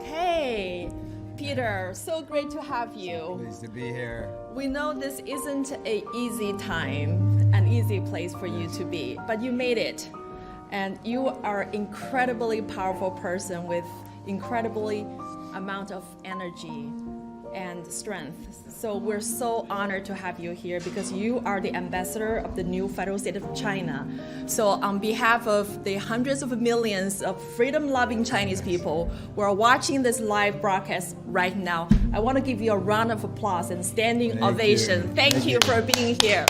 Hey, Peter, so great to have you. Pleased to be here. We know this isn't an easy time, an easy place for you to be, but you made it. And you are an incredibly powerful person with incredibly amount of energy and strength. So we're so honored to have you here because you are the ambassador of the new federal state of China. So on behalf of the hundreds of millions of freedom-loving Chinese people who are watching this live broadcast right now, I want to give you a round of applause and standing ovation. Thank you for being here.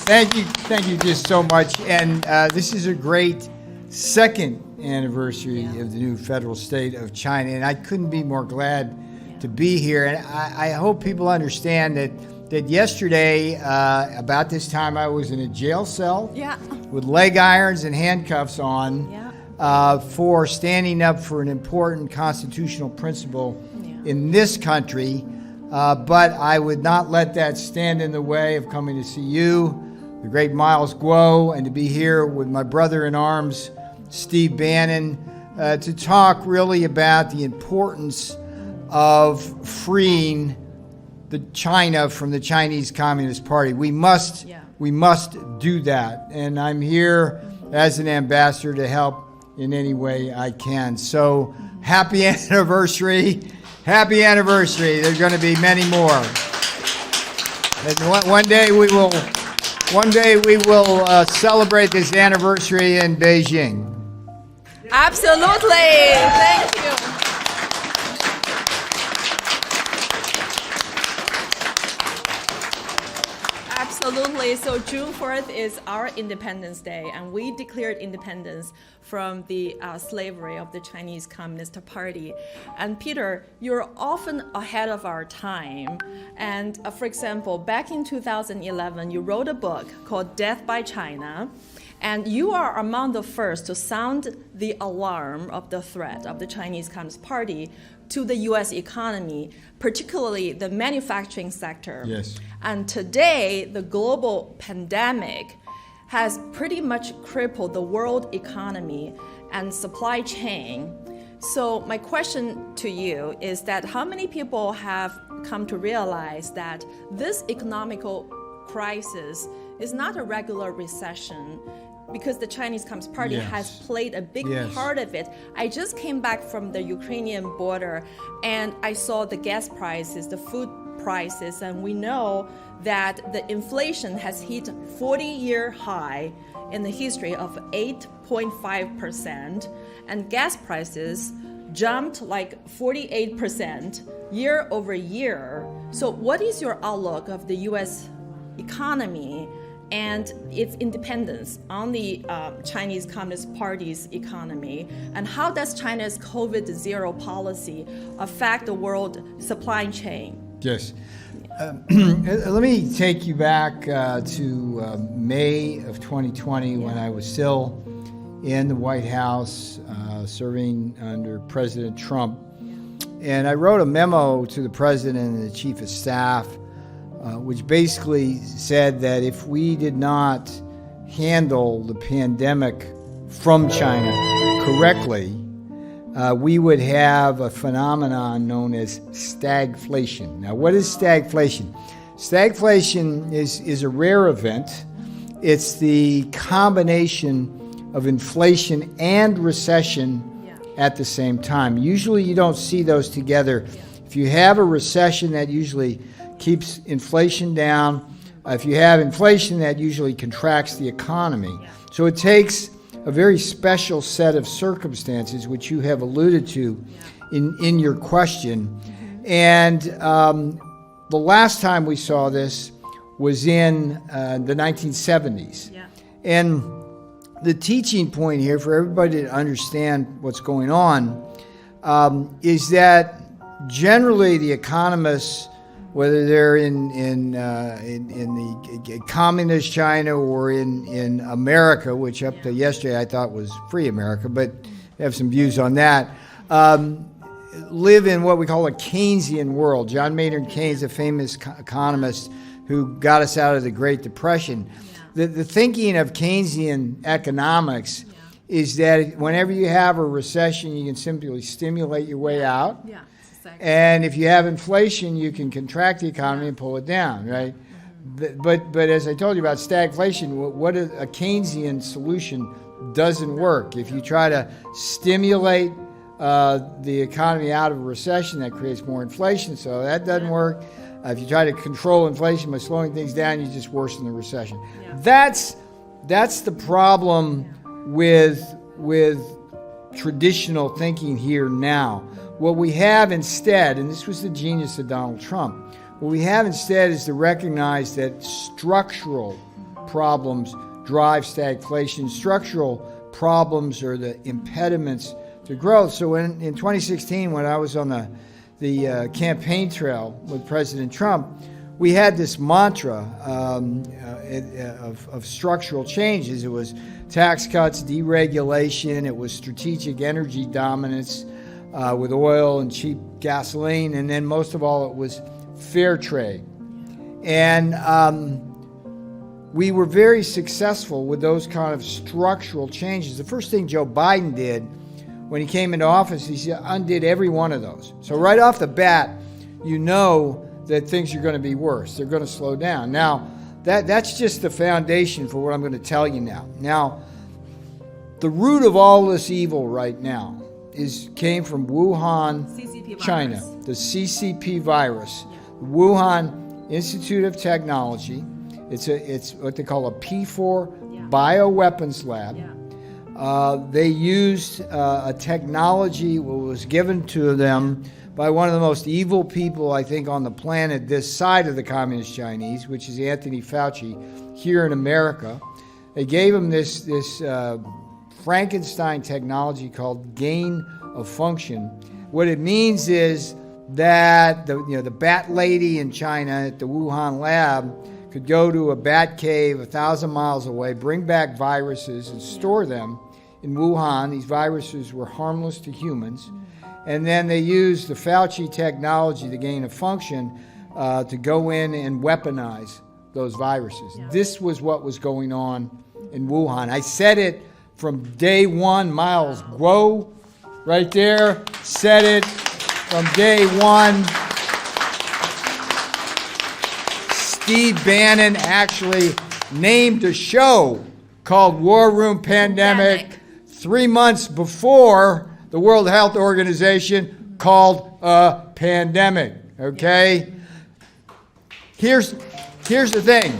Thank you just so much. And this is a great second anniversary of the new federal state of China, and I couldn't be more glad to be here. And I hope people understand that yesterday, about this time, I was in a jail cell with leg irons and handcuffs on for standing up for an important constitutional principle in this country. But I would not let that stand in the way of coming to see you, the great Miles Guo, and to be here with my brother in arms, Steve Bannon, to talk really about the importance of freeing the China from the Chinese Communist Party. We must do that. And I'm here as an ambassador to help in any way I can. So happy anniversary. Happy anniversary. There's going to be many more. And one day we will celebrate this anniversary in Beijing. Absolutely. Thank you. Absolutely. So June 4th is our Independence Day, and we declared independence from the slavery of the Chinese Communist Party. And Peter, you're often ahead of our time. And for example, back in 2011, you wrote a book called Death by China. And you are among the first to sound the alarm of the threat of the Chinese Communist Party to the U.S. economy, particularly the manufacturing sector. Yes. And today, the global pandemic has pretty much crippled the world economy and supply chain. So my question to you is that how many people have come to realize that this economical crisis is not a regular recession, because the Chinese Communist Party has played a big part of it. I just came back from the Ukrainian border and I saw the gas prices, the food prices, and we know that the inflation has hit 40-year high in the history of 8.5%, and gas prices jumped like 48% year over year. So what is your outlook of the U.S. economy and its independence on the Chinese Communist Party's economy, and how does China's COVID-0 policy affect the world supply chain? Yes. Let me take you back to May of 2020 when I was still in the White House serving under President Trump. And I wrote a memo to the President and the Chief of Staff which basically said that if we did not handle the pandemic from China correctly, we would have a phenomenon known as stagflation. Now, what is stagflation? Stagflation is a rare event. It's the combination of inflation and recession at the same time. Usually you don't see those together. If you have a recession, that usually keeps inflation down. If you have inflation, that usually contracts the economy. So it takes a very special set of circumstances, which you have alluded to in your question. And the last time we saw this was in the 1970s. And the teaching point here for everybody to understand what's going on is that generally the economists, whether they're in the communist China or in America, which up to yesterday I thought was free America, but I have some views on that, live in what we call a Keynesian world. John Maynard Keynes, a famous economist who got us out of the Great Depression. The thinking of Keynesian economics is that whenever you have a recession, you can simply stimulate your way out. Yeah. Exactly. And if you have inflation, you can contract the economy and pull it down, right? But as I told you about stagflation, what a Keynesian solution doesn't work. If you try to stimulate the economy out of a recession, that creates more inflation, so that doesn't work. If you try to control inflation by slowing things down, you just worsen the recession. That's the problem with traditional thinking here now. What we have instead, and this was the genius of Donald Trump, what we have instead is to recognize that structural problems drive stagflation. Structural problems are the impediments to growth. So in 2016, when I was on the campaign trail with President Trump, we had this mantra of structural changes. It was tax cuts, deregulation, it was strategic energy dominance with oil and cheap gasoline, and then most of all it was fair trade. And we were very successful with those kind of structural changes. The first thing Joe Biden did when he came into office, he undid every one of those. So right off the bat, you know that things are going to be worse. They're going to slow down. Now, that's just the foundation for what I'm going to tell you now. Now, the root of all this evil right now came from Wuhan, China, the CCP virus. The Wuhan Institute of Technology. It's what they call a P4 bioweapons lab. They used a technology that was given to them by one of the most evil people, I think, on the planet this side of the Communist Chinese, which is Anthony Fauci, here in America. They gave him this Frankenstein technology called gain of function. What it means is that the bat lady in China at the Wuhan lab could go to a bat cave 1,000 miles away, bring back viruses and store them in Wuhan. These viruses were harmless to humans. And then they used the Fauci technology, the gain of function, to go in and weaponize those viruses. This was what was going on in Wuhan. I said it from day one. Miles Guo, right there, said it from day one. Steve Bannon actually named a show called War Room Pandemic 3 months before the World Health Organization called a pandemic, okay? Here's the thing.